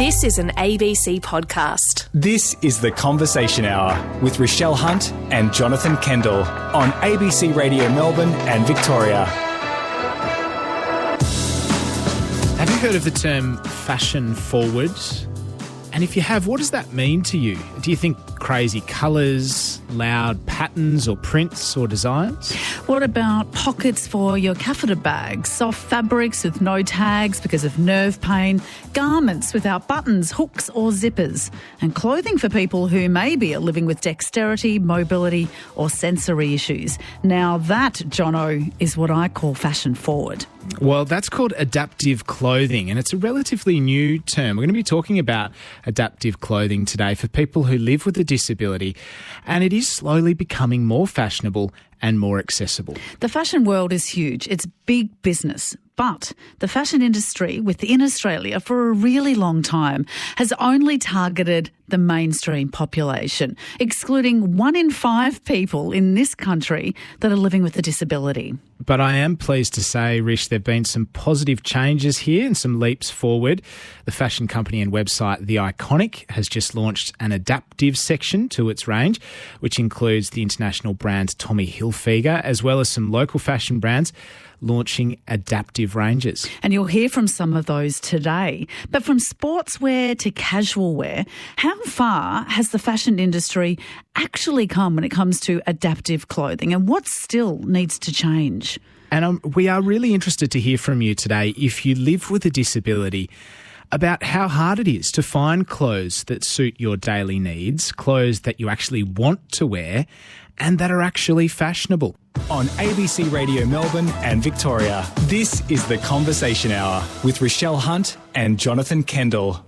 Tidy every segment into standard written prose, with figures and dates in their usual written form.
This is an ABC podcast. This is The Conversation Hour with Rochelle Hunt and Jonathan Kendall on ABC Radio Melbourne and Victoria. Have you heard of the term fashion forward? And if you have, what does that mean to you? Do you think crazy colours, loud patterns or prints or designs? What about pockets for your catheter bag, soft fabrics with no tags because of nerve pain, garments without buttons, hooks or zippers, and clothing for people who maybe are living with dexterity, mobility or sensory issues? Now that, Jono, is what I call fashion forward. Well, that's called adaptive clothing, and it's a relatively new term. We're going to be talking about adaptive clothing today for people who live with a disability, and it is slowly becoming more fashionable and more accessible. The fashion world is huge. It's big business. But the fashion industry within Australia for a really long time has only targeted the mainstream population, excluding 1 in 5 people in this country that are living with a disability. But I am pleased to say, Rish, there have been some positive changes here and some leaps forward. The fashion company and website The Iconic has just launched an adaptive section to its range, which includes the international brand Tommy Hilfiger, as well as some local fashion brands launching adaptive ranges. And you'll hear from some of those today. But from sportswear to casual wear, how far has the fashion industry actually come when it comes to adaptive clothing, and what still needs to change? And we are really interested to hear from you today, if you live with a disability, about how hard it is to find clothes that suit your daily needs, clothes that you actually want to wear and that are actually fashionable. On ABC Radio Melbourne and Victoria, this is The Conversation Hour with Rochelle Hunt and Jonathan Kendall.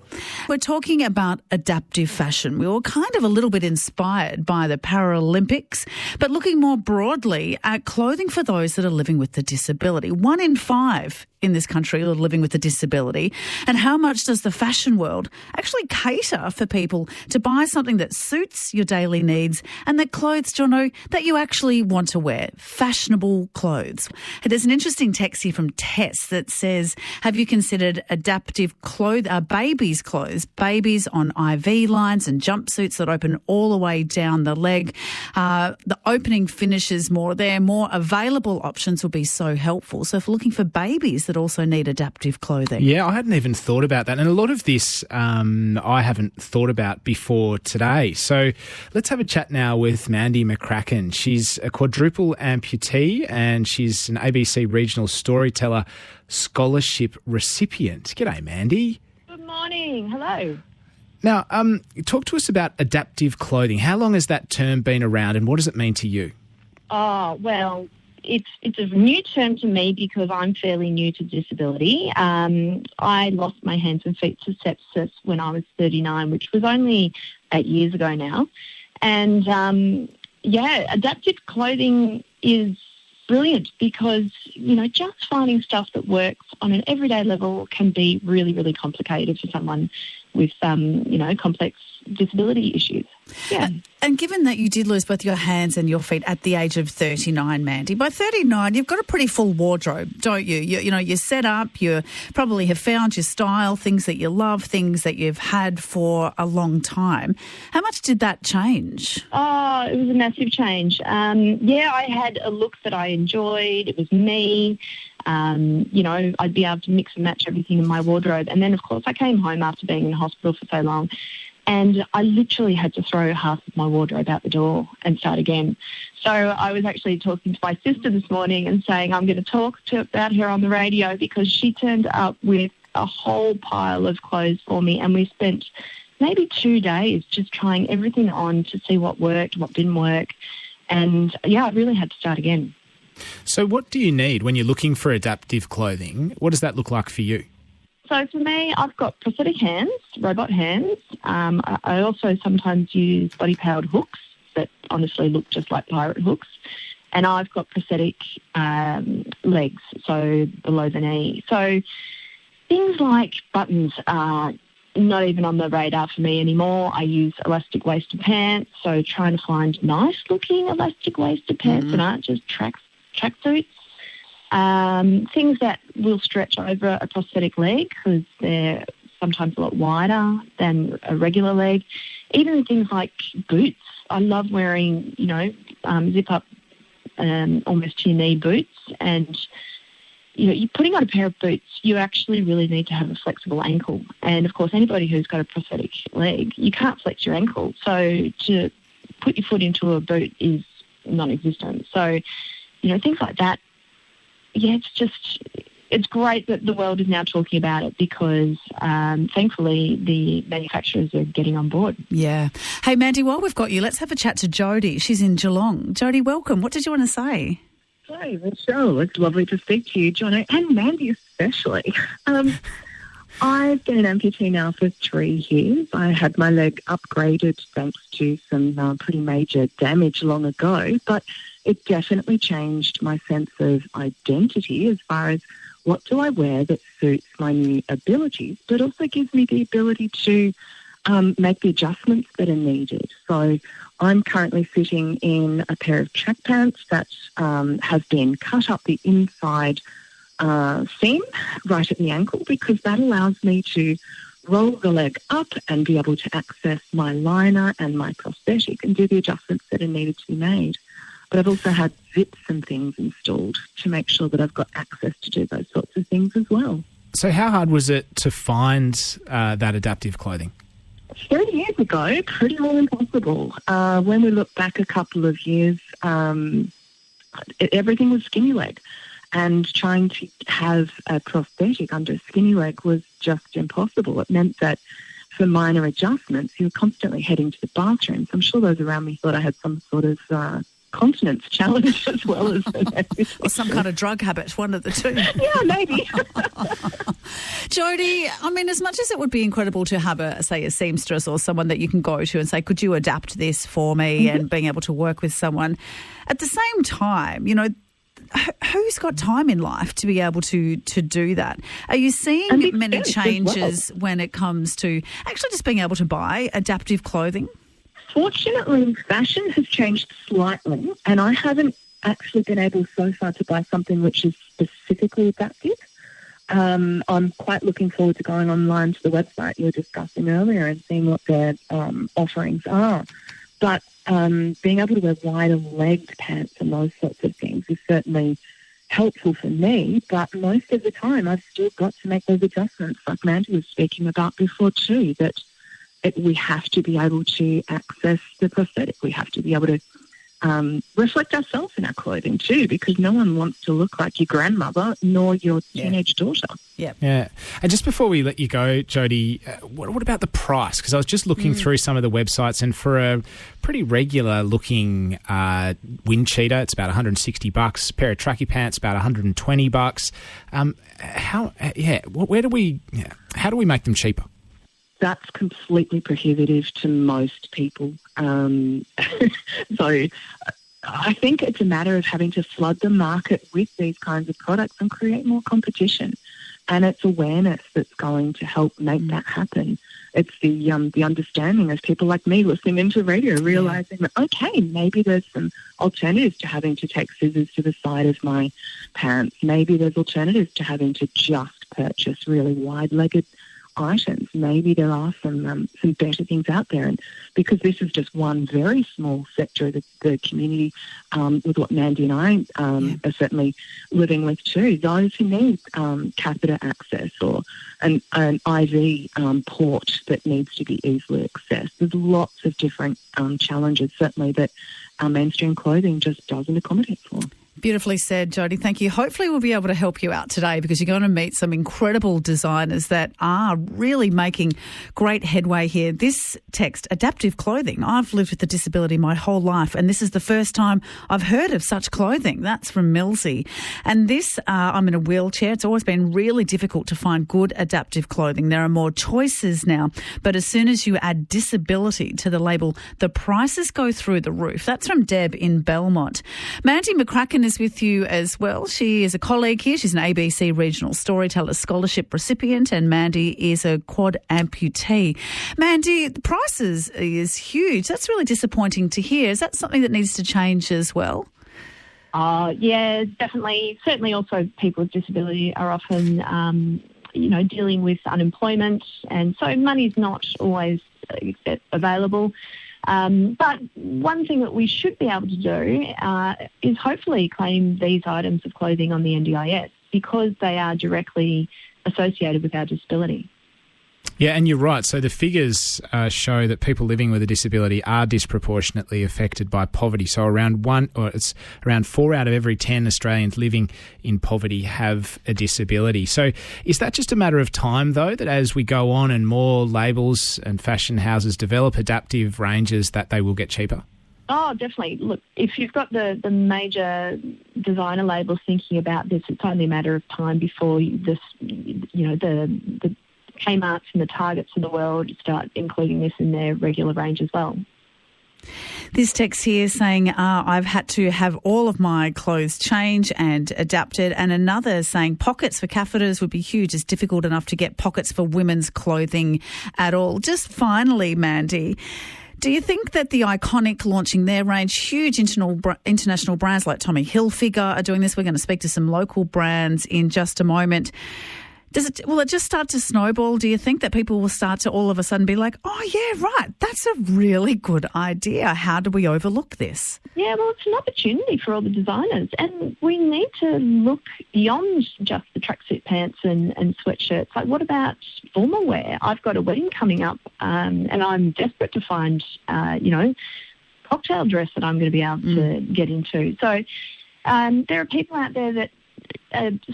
We're talking about adaptive fashion. We were kind of a little bit inspired by the Paralympics, but looking more broadly at clothing for those that are living with a disability. 1 in 5 in this country are living with a disability. And how much does the fashion world actually cater for people to buy something that suits your daily needs and that clothes, Jono, that you actually want to wear? Fashionable clothes. There's an interesting text here from Tess that says, have you considered adaptive babies' clothes? Babies on IV lines and jumpsuits that open all the way down the leg. The opening finishes more. There are more available options will be so helpful. So if we're looking for babies that also need adaptive clothing. Yeah, I hadn't even thought about that. And a lot of this I haven't thought about before today. So let's have a chat now with Mandy McCracken. She's a quadruple amputee and she's an ABC Regional Storyteller Scholarship recipient. G'day, Mandy. Good morning. Hello. Now, talk to us about adaptive clothing. How long has that term been around and what does it mean to you? Oh, well, it's a new term to me because I'm fairly new to disability. I lost my hands and feet to sepsis when I was 39, which was only 8 years ago now. And, adaptive clothing is brilliant because, just finding stuff that works on an everyday level can be really, really complicated for someone with, complex disability issues. Yeah. And given that you did lose both your hands and your feet at the age of 39, Mandy, by 39, you've got a pretty full wardrobe, don't you? You're set up, you probably have found your style, things that you love, things that you've had for a long time. How much did that change? Oh, it was a massive change. I had a look that I enjoyed. It was me. I'd be able to mix and match everything in my wardrobe. And then, of course, I came home after being in hospital for so long and I literally had to throw half of my wardrobe out the door and start again. So I was actually talking to my sister this morning and saying I'm going to talk about her on the radio because she turned up with a whole pile of clothes for me and we spent maybe 2 days just trying everything on to see what worked, what didn't work. And, I really had to start again. So what do you need when you're looking for adaptive clothing? What does that look like for you? So for me, I've got prosthetic hands, robot hands. I also sometimes use body-powered hooks that honestly look just like pirate hooks. And I've got prosthetic legs, so below the knee. So things like buttons are not even on the radar for me anymore. I use elastic waisted pants, so trying to find nice-looking elastic waisted pants that aren't just tracksuits. Things that will stretch over a prosthetic leg because they're sometimes a lot wider than a regular leg. Even things like boots. I love wearing, zip up almost to your knee boots. And, you're putting on a pair of boots, you actually really need to have a flexible ankle. And, of course, anybody who's got a prosthetic leg, you can't flex your ankle. So to put your foot into a boot is non-existent. So, things like that, it's great that the world is now talking about it because, thankfully, the manufacturers are getting on board. Yeah. Hey, Mandy, while we've got you, let's have a chat to Jody. She's in Geelong. Jody, welcome. What did you want to say? Hi, Michelle. It's lovely to speak to you, Jono, and Mandy especially. I've been an amputee now for 3 years. I had my leg upgraded thanks to some pretty major damage long ago, but it definitely changed my sense of identity as far as what do I wear that suits my new abilities, but also gives me the ability to make the adjustments that are needed. So I'm currently sitting in a pair of track pants that have been cut up the inside seam right at the ankle because that allows me to roll the leg up and be able to access my liner and my prosthetic and do the adjustments that are needed to be made. But I've also had zips and things installed to make sure that I've got access to do those sorts of things as well. So how hard was it to find that adaptive clothing? 30 years ago, pretty well impossible. When we look back a couple of years, everything was skinny leg. And trying to have a prosthetic under a skinny leg was just impossible. It meant that for minor adjustments, you were constantly heading to the bathroom. So I'm sure those around me thought I had some sort of continence challenge as well as... or some kind of drug habit, one of the two. Yeah, maybe. Jody, I mean, as much as it would be incredible to have a seamstress or someone that you can go to and say, could you adapt this for me, and being able to work with someone, at the same time, who's got time in life to be able to do that? Are you seeing many changes when it comes to actually just being able to buy adaptive clothing? Fortunately, fashion has changed slightly, and I haven't actually been able so far to buy something which is specifically adaptive. I'm quite looking forward to going online to the website you were discussing earlier and seeing what their offerings are. But being able to wear wider-legged pants and those sorts of things is certainly helpful for me, but most of the time I've still got to make those adjustments, like Mandy was speaking about before too, that we have to be able to access the prosthetic. We have to be able to reflect ourselves in our clothing too, because no one wants to look like your grandmother nor your teenage daughter. Yeah. And just before we let you go, Jody, what about the price? Because I was just looking through some of the websites, and for a pretty regular looking wind cheater, it's about $160. A pair of tracky pants, about $120. How do we make them cheaper? That's completely prohibitive to most people. So I think it's a matter of having to flood the market with these kinds of products and create more competition. And it's awareness that's going to help make that happen. It's the understanding of people like me listening into radio, realising that, okay, maybe there's some alternatives to having to take scissors to the side of my pants. Maybe there's alternatives to having to just purchase really wide-legged items. Maybe there are some better things out there, and because this is just one very small sector of the community, with what Mandy and I are certainly living with too, those who need catheter access or an IV port that needs to be easily accessed. There's lots of different challenges certainly that our mainstream clothing just doesn't accommodate for. Beautifully said, Jody. Thank you. Hopefully we'll be able to help you out today, because you're going to meet some incredible designers that are really making great headway here. This text, adaptive clothing. I've lived with a disability my whole life, and this is the first time I've heard of such clothing. That's from Millsy. And this, I'm in a wheelchair. It's always been really difficult to find good adaptive clothing. There are more choices now, but as soon as you add disability to the label, the prices go through the roof. That's from Deb in Belmont. Mandy McCracken is with you as well. She is a colleague here. She's an ABC Regional Storyteller Scholarship recipient, and Mandy is a quad amputee. Mandy, the prices is huge. That's really disappointing to hear. Is that something that needs to change as well? Yeah, definitely. Certainly also people with disability are often dealing with unemployment, and so money's not always available. But one thing that we should be able to do is hopefully claim these items of clothing on the NDIS because they are directly associated with our disability. Yeah, and you're right. So the figures show that people living with a disability are disproportionately affected by poverty. So around 4 out of every 10 Australians living in poverty have a disability. So is that just a matter of time, though, that as we go on and more labels and fashion houses develop adaptive ranges, that they will get cheaper? Oh, definitely. Look, if you've got the major designer labels thinking about this, it's only a matter of time before the Kmarts and the Targets of the world start including this in their regular range as well. This text here saying, I've had to have all of my clothes changed and adapted. And another saying, pockets for catheters would be huge. It's difficult enough to get pockets for women's clothing at all. Just finally, Mandy, do you think that the Iconic launching their range, huge international brands like Tommy Hilfiger are doing this? We're going to speak to some local brands in just a moment. Will it just start to snowball? Do you think that people will start to all of a sudden be like, oh, yeah, right, that's a really good idea. How do we overlook this? Yeah, well, it's an opportunity for all the designers, and we need to look beyond just the tracksuit pants and sweatshirts. Like, what about formal wear? I've got a wedding coming up, and I'm desperate to find, cocktail dress that I'm going to be able to get into. So there are people out there that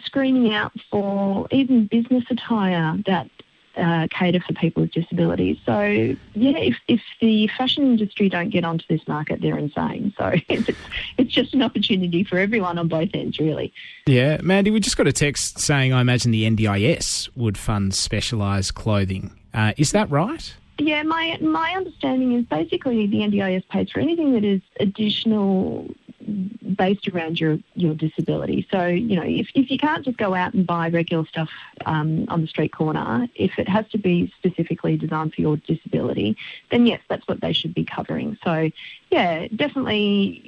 screening out for even business attire that cater for people with disabilities. So, yeah, if the fashion industry don't get onto this market, they're insane. So it's just an opportunity for everyone on both ends, really. Yeah. Mandy, we just got a text saying I imagine the NDIS would fund specialised clothing. Is that right? Yeah, my understanding is basically the NDIS pays for anything that is additional based around your disability. So, if you can't just go out and buy regular stuff on the street corner, if it has to be specifically designed for your disability, then yes, that's what they should be covering. So, yeah, definitely,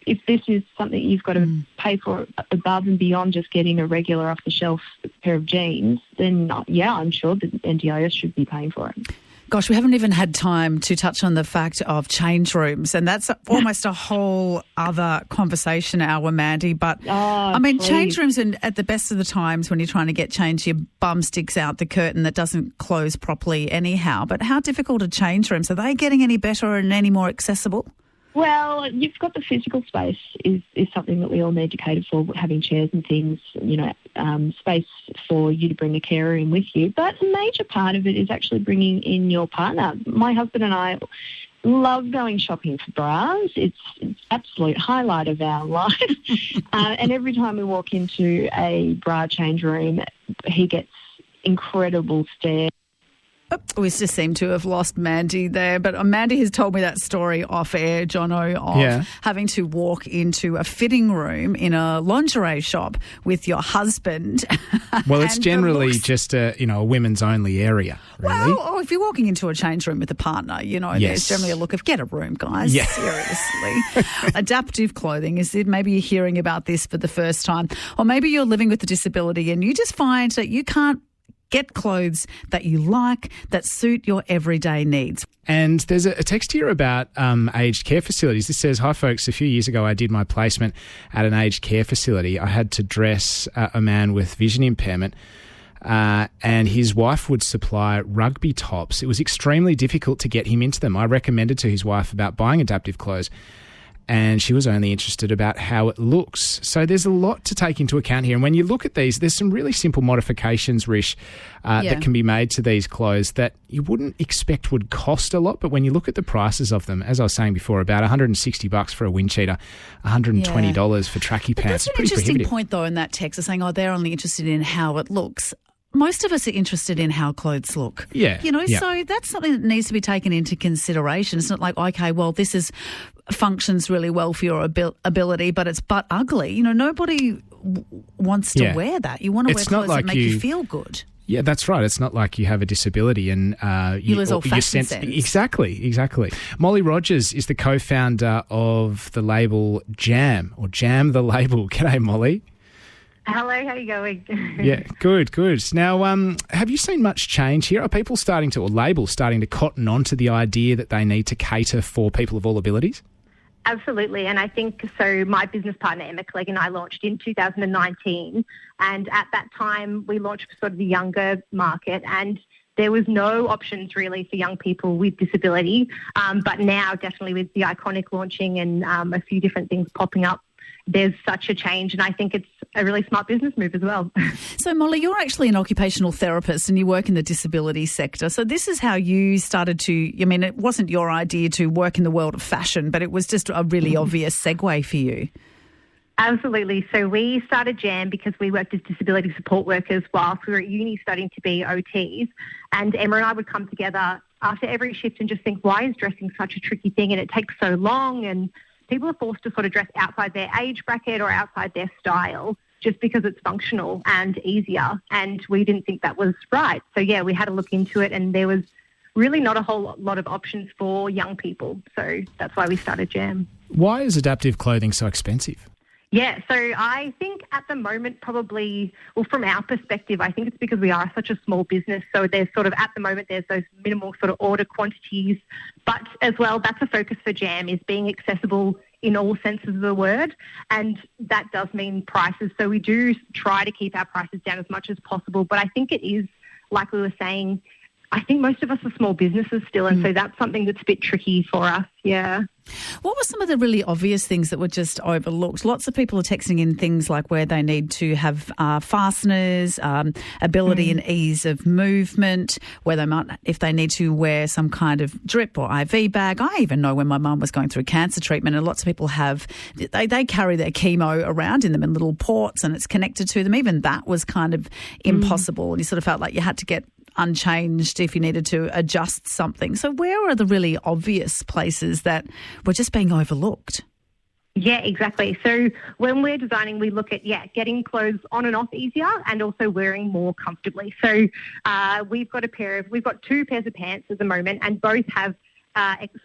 if this is something you've got to pay for above and beyond just getting a regular off-the-shelf pair of jeans, then, yeah, I'm sure the NDIS should be paying for it. Gosh, we haven't even had time to touch on the fact of change rooms, and that's almost a whole other conversation hour, Mandy. But, please. Change rooms, and at the best of the times when you're trying to get change, your bum sticks out the curtain that doesn't close properly anyhow. But how difficult are change rooms? Are they getting any better and any more accessible? Well, you've got the physical space is something that we all need to cater for, having chairs and things, space for you to bring a carer in with you. But a major part of it is actually bringing in your partner. My husband and I love going shopping for bras. It's an absolute highlight of our life. And every time we walk into a bra change room, he gets incredible stares. We just seem to have lost Mandy there, but Mandy has told me that story off air, Jono, of having to walk into a fitting room in a lingerie shop with your husband. Well, it's generally just a women's only area, really. Well, if you're walking into a change room with a partner, there's generally a look of get a room, guys. Yeah. Seriously. Adaptive clothing, is it? Maybe you're hearing about this for the first time, or maybe you're living with a disability and you just find that you can't get clothes that you like that suit your everyday needs. And there's a text here about aged care facilities. This says, hi folks, a few years ago I did my placement at an aged care facility. I had to dress a man with vision impairment and his wife would supply rugby tops. It was extremely difficult to get him into them. I recommended to his wife about buying adaptive clothes, and she was only interested about how it looks. So there's a lot to take into account here. And when you look at these, there's some really simple modifications, Rish, that can be made to these clothes that you wouldn't expect would cost a lot. But when you look at the prices of them, as I was saying before, about $160 for a wind cheater, $120 for tracky pants. That's an interesting point, though, in that text of saying, they're only interested in how it looks. Most of us are interested in how clothes look. Yeah. So that's something that needs to be taken into consideration. It's not like, okay, well, this functions really well for your ability, but it's butt ugly. Nobody wants to wear that. You want to wear clothes that make you feel good. Yeah, that's right. It's not like you have a disability and you lose all fashion sense. Exactly. Molly Rogers is the co-founder of the label Jam, or Jam the Label. G'day, Molly. Hello, how are you going? Yeah, good. Now, have you seen much change here? Are people labels starting to cotton on to the idea that they need to cater for people of all abilities? Absolutely, and I think so. My business partner, Emma Clegg, and I launched in 2019, and at that time we launched for sort of the younger market, and there was no options really for young people with disability, but now definitely with the Iconic launching and a few different things popping up, there's such a change, and I think it's a really smart business move as well. So, Molly, you're actually an occupational therapist and you work in the disability sector. So this is how you started to, it wasn't your idea to work in the world of fashion, but it was just a really obvious segue for you. Absolutely. So we started Jam because we worked as disability support workers whilst we were at uni studying to be OTs. And Emma and I would come together after every shift and just think, why is dressing such a tricky thing and it takes so long? And people are forced to sort of dress outside their age bracket or outside their style just because it's functional and easier. And we didn't think that was right. So, yeah, we had a look into it and there was really not a whole lot of options for young people. So that's why we started Jam. Why is adaptive clothing so expensive? Yeah, so I think at the moment probably, from our perspective, I think it's because we are such a small business. So there's sort of, at the moment, there's those minimal sort of order quantities. But as well, that's a focus for Jam, is being accessible in all senses of the word. And that does mean prices. So we do try to keep our prices down as much as possible. But I think it is, like we were saying, I think most of us are small businesses still, and so that's something that's a bit tricky for us, yeah. What were some of the really obvious things that were just overlooked? Lots of people are texting in things like where they need to have fasteners, ability and ease of movement, where they might, if they need to wear some kind of drip or IV bag. I even know when my mum was going through cancer treatment, and lots of people they carry their chemo around in them in little ports and it's connected to them. Even that was kind of impossible, and you sort of felt like you had to get unchanged if you needed to adjust something. So where are the really obvious places that were just being overlooked? Yeah, exactly. So when we're designing, we look at, getting clothes on and off easier and also wearing more comfortably. So we've got two pairs of pants at the moment, and both have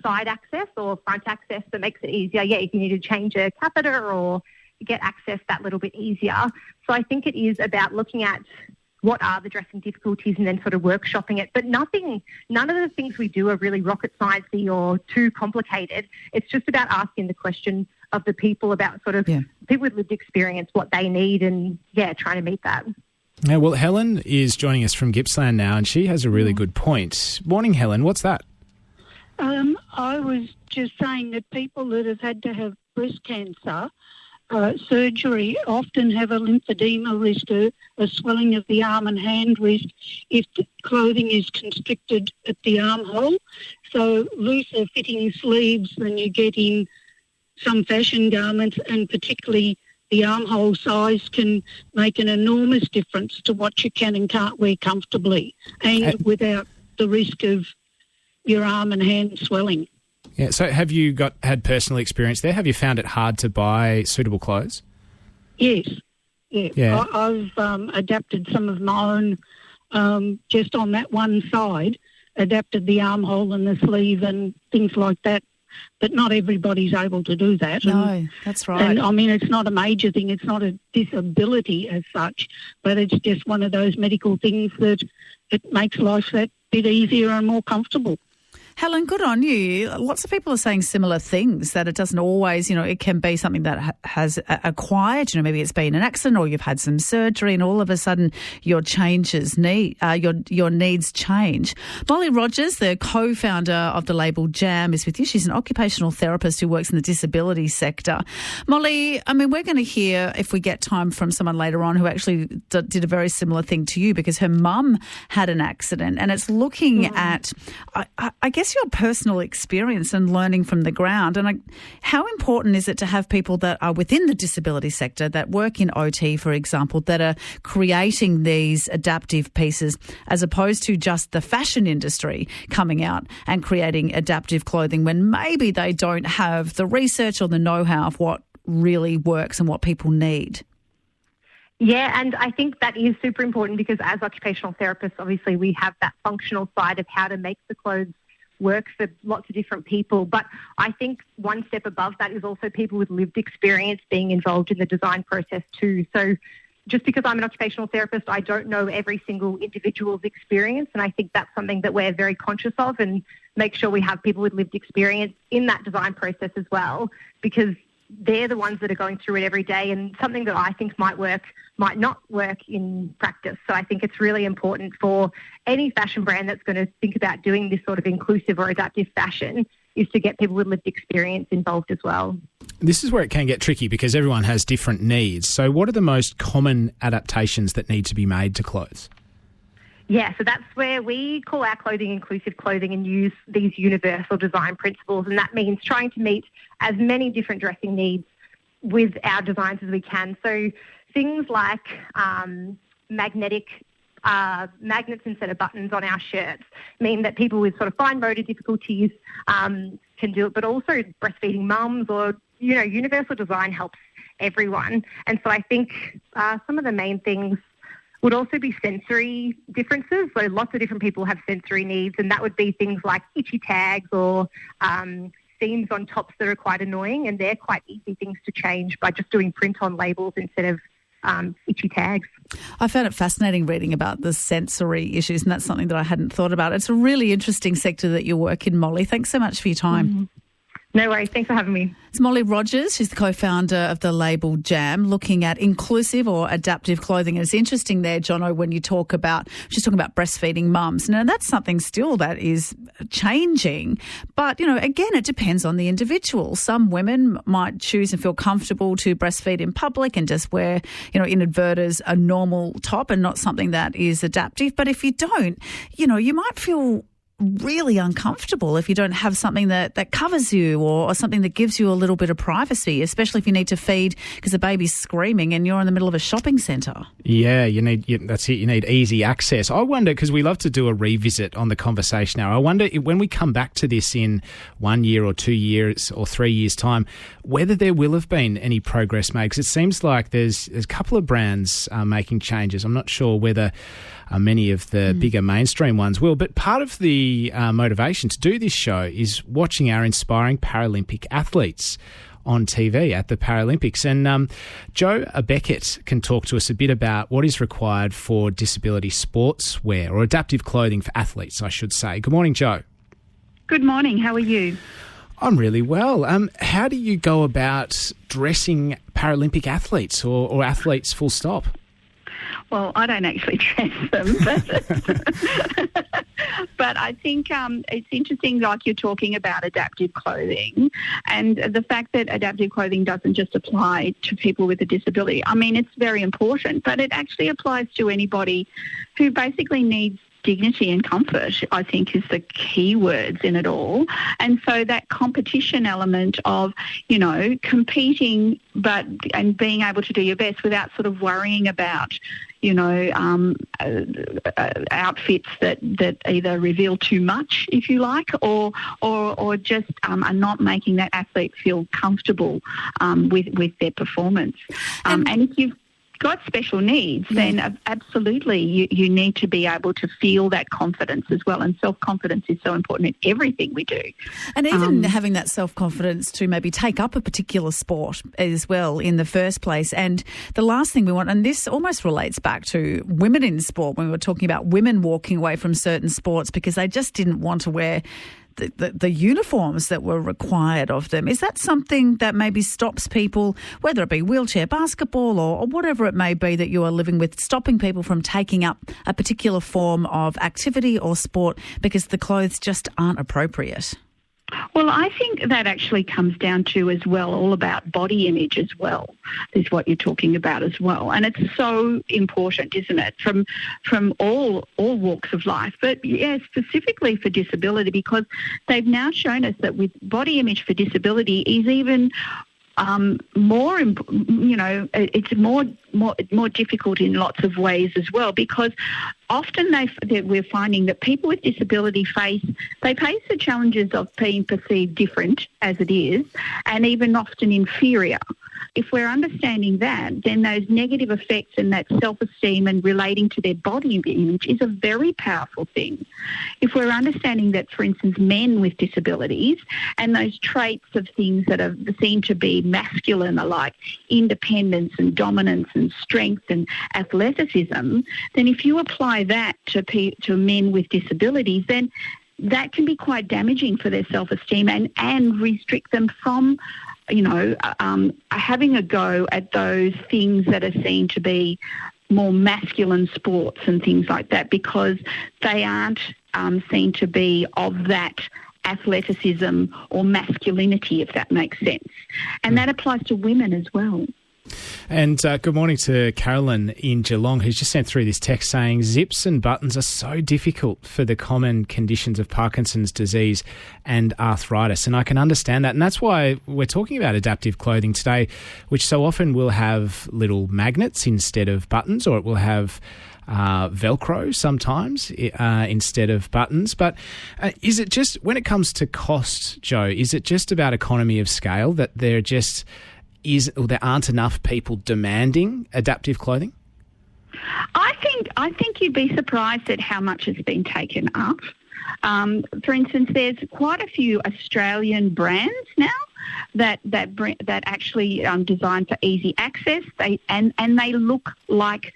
side access or front access that makes it easier. Yeah, if you need to change a catheter or get access that little bit easier. So I think it is about looking at what are the dressing difficulties and then sort of workshopping it. But none of the things we do are really rocket sciencey or too complicated. It's just about asking the question of the people about sort of people with lived experience, what they need, and, trying to meet that. Yeah, well, Helen is joining us from Gippsland now, and she has a really good point. Morning, Helen. What's that? I was just saying that people that have had to have breast cancer surgery often have a lymphedema risk, a swelling of the arm and hand risk if the clothing is constricted at the armhole. So looser fitting sleeves than you get in some fashion garments, and particularly the armhole size can make an enormous difference to what you can and can't wear comfortably and without the risk of your arm and hand swelling. Yeah, so have you had personal experience there? Have you found it hard to buy suitable clothes? Yes. Yeah. I've adapted some of my own just on that one side, adapted the armhole and the sleeve and things like that. But not everybody's able to do that. No, that's right. And, I mean, it's not a major thing. It's not a disability as such, but it's just one of those medical things that it makes life that bit easier and more comfortable. Helen, good on you. Lots of people are saying similar things, that it doesn't always, it can be something that has acquired, maybe it's been an accident or you've had some surgery and all of a sudden your needs change. Molly Rogers, the co-founder of the label Jam, is with you. She's an occupational therapist who works in the disability sector. Molly, we're going to hear, if we get time, from someone later on who actually did a very similar thing to you because her mum had an accident, and it's looking at, I guess, your personal experience and learning from the ground. And how important is it to have people that are within the disability sector, that work in OT, for example, that are creating these adaptive pieces, as opposed to just the fashion industry coming out and creating adaptive clothing when maybe they don't have the research or the know-how of what really works and what people need? Yeah, and I think that is super important because as occupational therapists, obviously we have that functional side of how to make the clothes work for lots of different people. But I think one step above that is also people with lived experience being involved in the design process too. So just because I'm an occupational therapist, I don't know every single individual's experience. And I think that's something that we're very conscious of, and make sure we have people with lived experience in that design process as well, because they're the ones that are going through it every day, and something that I think might work might not work in practice. So I think it's really important for any fashion brand that's going to think about doing this sort of inclusive or adaptive fashion is to get people with lived experience involved as well. This is where it can get tricky because everyone has different needs. So what are the most common adaptations that need to be made to clothes? Yeah, so that's where we call our clothing inclusive clothing and use these universal design principles, and that means trying to meet as many different dressing needs with our designs as we can. So things like magnets instead of buttons on our shirts mean that people with sort of fine motor difficulties can do it, but also breastfeeding mums, or, you know, universal design helps everyone. And so I think some of the main things would also be sensory differences. So lots of different people have sensory needs, and that would be things like itchy tags or seams on tops that are quite annoying, and they're quite easy things to change by just doing print on labels instead of itchy tags. I found it fascinating reading about the sensory issues, and that's something that I hadn't thought about. It's a really interesting sector that you work in, Molly. Thanks so much for your time. Mm-hmm. No worries. Thanks for having me. It's Molly Rogers. She's the co-founder of the label Jam, looking at inclusive or adaptive clothing. And it's interesting there, Jono, when you talk about, she's talking about breastfeeding mums. Now, that's something still that is changing. But, you know, again, it depends on the individual. Some women might choose and feel comfortable to breastfeed in public and just wear, you know, in inverters, a normal top and not something that is adaptive. But if you don't, you know, you might feel really uncomfortable if you don't have something that covers you or something that gives you a little bit of privacy, especially if you need to feed because the baby's screaming and you're in the middle of a shopping centre. Yeah, that's it. You need easy access. I wonder, because we love to do a revisit on the conversation now, I wonder when we come back to this in 1 year or 2 years or 3 years' time, whether there will have been any progress made, because it seems like there's a couple of brands making changes. I'm not sure whether many of the bigger mainstream ones will, but part of the motivation to do this show is watching our inspiring Paralympic athletes on TV at the Paralympics. And Jo Beckett can talk to us a bit about what is required for disability sportswear, or adaptive clothing for athletes, I should say. Good morning, Jo. Good morning. How are you? I'm really well. How do you go about dressing Paralympic athletes or athletes full stop? Well, I don't actually dress them, but I think it's interesting, like you're talking about adaptive clothing, and the fact that adaptive clothing doesn't just apply to people with a disability. I mean, it's very important, but it actually applies to anybody who basically needs dignity and comfort, I think, is the key words in it all. And so that competition element of, you know, competing and being able to do your best without sort of worrying about, you know, outfits that either reveal too much, if you like, or just are not making that athlete feel comfortable with their performance. And if you've got special needs, then absolutely you need to be able to feel that confidence as well. And self-confidence is so important in everything we do. And even having that self-confidence to maybe take up a particular sport as well in the first place. And the last thing we want, and this almost relates back to women in sport when we were talking about women walking away from certain sports because they just didn't want to wear the uniforms that were required of them. Is that something that maybe stops people, whether it be wheelchair basketball or whatever it may be that you are living with, stopping people from taking up a particular form of activity or sport because the clothes just aren't appropriate? Well, I think that actually comes down to as well all about body image as well, is what you're talking about as well. And it's so important, isn't it, from all walks of life, but yeah, specifically for disability, because they've now shown us that with body image for disability is even more, you know, it's more difficult in lots of ways as well, because often we're finding that people with disability face the challenges of being perceived different as it is, and even often inferior. if we're understanding that, then those negative effects and that self-esteem and relating to their body image is a very powerful thing. If we're understanding that, for instance, men with disabilities and those traits of things that are seen to be masculine are like independence and dominance and strength and athleticism, then if you apply that to men with disabilities, then that can be quite damaging for their self-esteem and restrict them from, having a go at those things that are seen to be more masculine sports and things like that, because they aren't seen to be of that athleticism or masculinity, if that makes sense. And that applies to women as well. And good morning to Carolyn in Geelong, who's just sent through this text saying zips and buttons are so difficult for the common conditions of Parkinson's disease and arthritis. And I can understand that. And that's why we're talking about adaptive clothing today, which so often will have little magnets instead of buttons, or it will have Velcro sometimes instead of buttons. But is it just, when it comes to cost, Joe, is it just about economy of scale that there aren't enough people demanding adaptive clothing? I think you'd be surprised at how much has been taken up. For instance, there's quite a few Australian brands now that actually design for easy access. They look like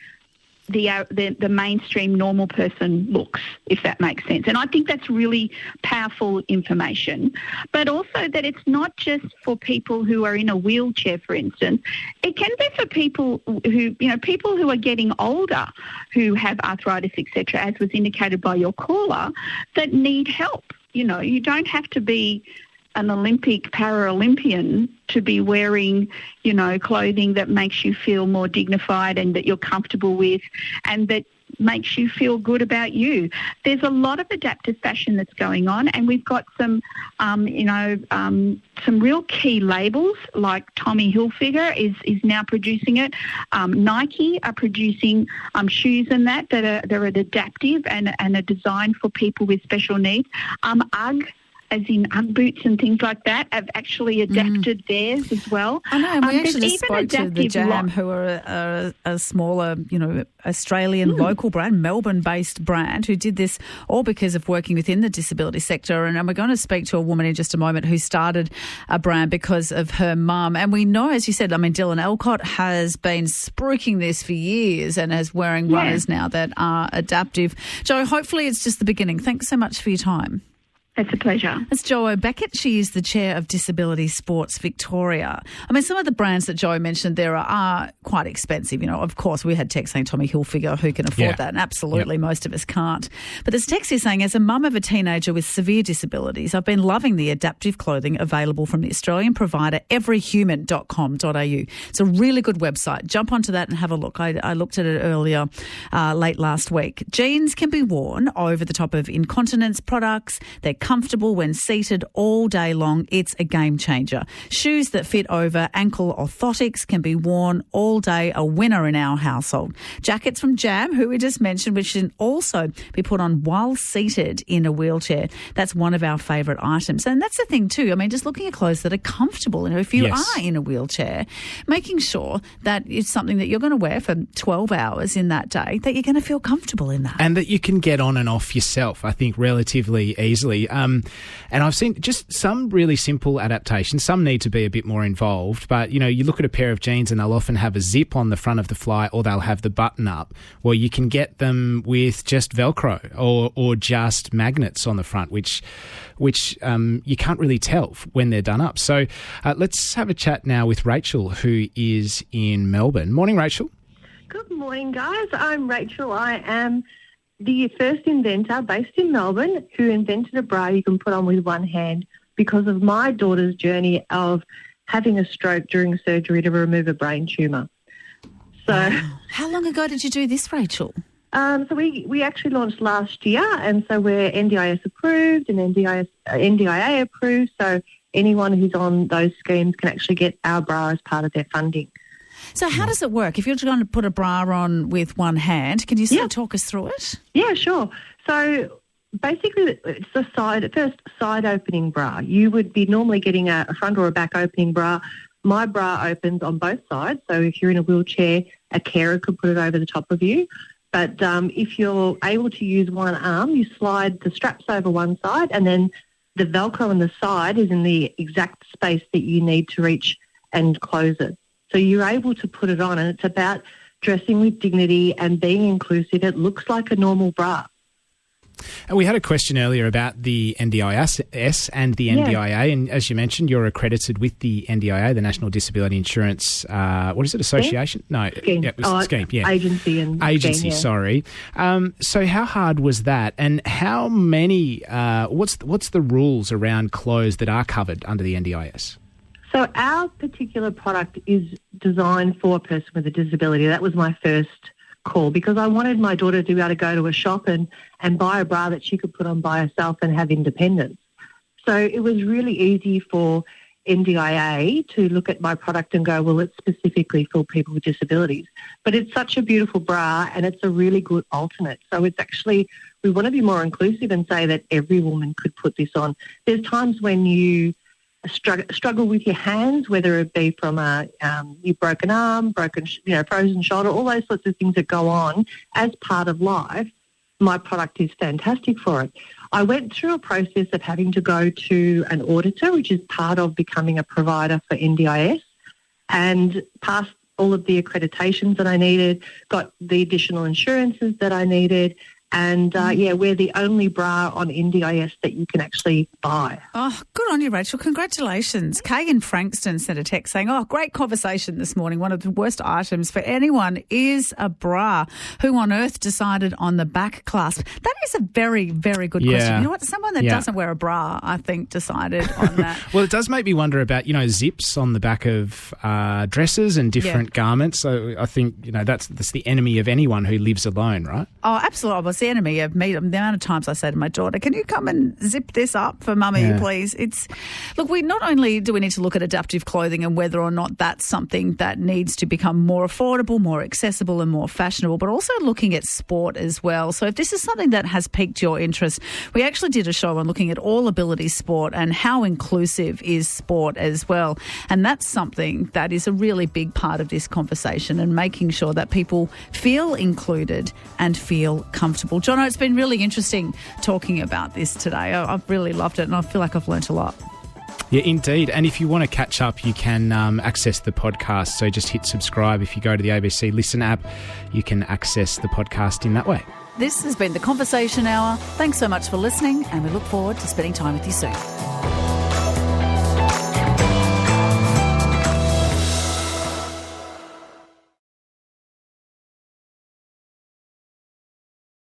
the mainstream normal person looks, if that makes sense. And I think that's really powerful information. But also that it's not just for people who are in a wheelchair, for instance. It can be for people who are getting older, who have arthritis, etc., as was indicated by your caller, that need help. You don't have to be an Olympic Paralympian to be wearing, clothing that makes you feel more dignified and that you're comfortable with and that makes you feel good about you. There's a lot of adaptive fashion that's going on, and we've got some real key labels like Tommy Hilfiger is now producing it. Nike are producing shoes and that are adaptive and are designed for people with special needs. UGG, as in UGG boots and things like that, have actually adapted theirs as well. I know, and we actually just spoke to the Jam, who are a smaller, Australian local brand, Melbourne-based brand, who did this all because of working within the disability sector. And we're going to speak to a woman in just a moment who started a brand because of her mum. And we know, as you said, Dylan Alcott has been spruiking this for years and is wearing runners now that are adaptive. Joe, hopefully it's just the beginning. Thanks so much for your time. It's a pleasure. That's Jo Beckett. She is the chair of Disability Sports Victoria. Some of the brands that Joe mentioned there are quite expensive. Of course, we had text saying Tommy Hilfiger, who can afford that? And absolutely most of us can't. But this text is saying, as a mum of a teenager with severe disabilities, I've been loving the adaptive clothing available from the Australian provider everyhuman.com.au. It's a really good website. Jump onto that and have a look. I looked at it earlier, late last week. Jeans can be worn over the top of incontinence products. They're comfortable when seated all day long. It's a game changer. Shoes that fit over ankle orthotics can be worn all day, a winner in our household. Jackets from Jam, who we just mentioned, which can also be put on while seated in a wheelchair. That's one of our favourite items. And that's the thing too. Just looking at clothes that are comfortable. If you are in a wheelchair, making sure that it's something that you're going to wear for 12 hours in that day, that you're going to feel comfortable in that. And that you can get on and off yourself, I think, relatively easily. And I've seen just some really simple adaptations. Some need to be a bit more involved. But, you look at a pair of jeans and they'll often have a zip on the front of the fly, or they'll have the button up. Well, you can get them with just Velcro or just magnets on the front, which you can't really tell when they're done up. So let's have a chat now with Rachel, who is in Melbourne. Morning, Rachel. Good morning, guys. I'm Rachel. I am the first inventor based in Melbourne who invented a bra you can put on with one hand because of my daughter's journey of having a stroke during surgery to remove a brain tumour. So, how long ago did you do this, Rachel? So we actually launched last year, and so we're NDIS approved and NDIA approved, so anyone who's on those schemes can actually get our bra as part of their funding. So how does it work? If you're going to put a bra on with one hand, can you sort of talk us through it? Yeah, sure. So basically it's the first side opening bra. You would be normally getting a front or a back opening bra my bra opens on both sides. So if you're in a wheelchair, a carer could put it over the top of you. But if you're able to use one arm, you slide the straps over one side, and then the Velcro on the side is in the exact space that you need to reach and close it. So you're able to put it on, and it's about dressing with dignity and being inclusive. It looks like a normal bra. And we had a question earlier about the NDIS and the NDIA, and as you mentioned, you're accredited with the NDIA, the National Disability Insurance, what is it, Association? Yeah? No, scheme. Scheme, yeah. Agency, scheme, sorry. So how hard was that, and how many, what's the rules around clothes that are covered under the NDIS? So our particular product is designed for a person with a disability. That was my first call, because I wanted my daughter to be able to go to a shop and buy a bra that she could put on by herself and have independence. So it was really easy for NDIA to look at my product and go, well, it's specifically for people with disabilities. But it's such a beautiful bra, and it's a really good alternate. So it's actually, we want to be more inclusive and say that every woman could put this on. There's times when you struggle with your hands, whether it be from a your broken arm, frozen shoulder, all those sorts of things that go on as part of life. My product is fantastic for it. I went through a process of having to go to an auditor, which is part of becoming a provider for NDIS, and passed all of the accreditations that I needed, got the additional insurances that I needed, and, we're the only bra on NDIS that you can actually buy. Oh, good on you, Rachel. Congratulations. Kay in Frankston sent a text saying, great conversation this morning. One of the worst items for anyone is a bra. Who on earth decided on the back clasp? That is a very, very good question. You know what? Someone that doesn't wear a bra, I think, decided on that. Well, it does make me wonder about, zips on the back of dresses and different garments. So I think, that's the enemy of anyone who lives alone, right? Oh, absolutely. The enemy of me. The amount of times I say to my daughter, can you come and zip this up for mummy, please? Look, we not only do we need to look at adaptive clothing and whether or not that's something that needs to become more affordable, more accessible and more fashionable, but also looking at sport as well. So if this is something that has piqued your interest, we actually did a show on looking at all ability sport and how inclusive is sport as well. And that's something that is a really big part of this conversation, and making sure that people feel included and feel comfortable. Jono, it's been really interesting talking about this today. I've really loved it, and I feel like I've learnt a lot. Yeah, indeed. And if you want to catch up, you can access the podcast. So just hit subscribe. If you go to the ABC Listen app, you can access the podcast in that way. This has been The Conversation Hour. Thanks so much for listening, and we look forward to spending time with you soon.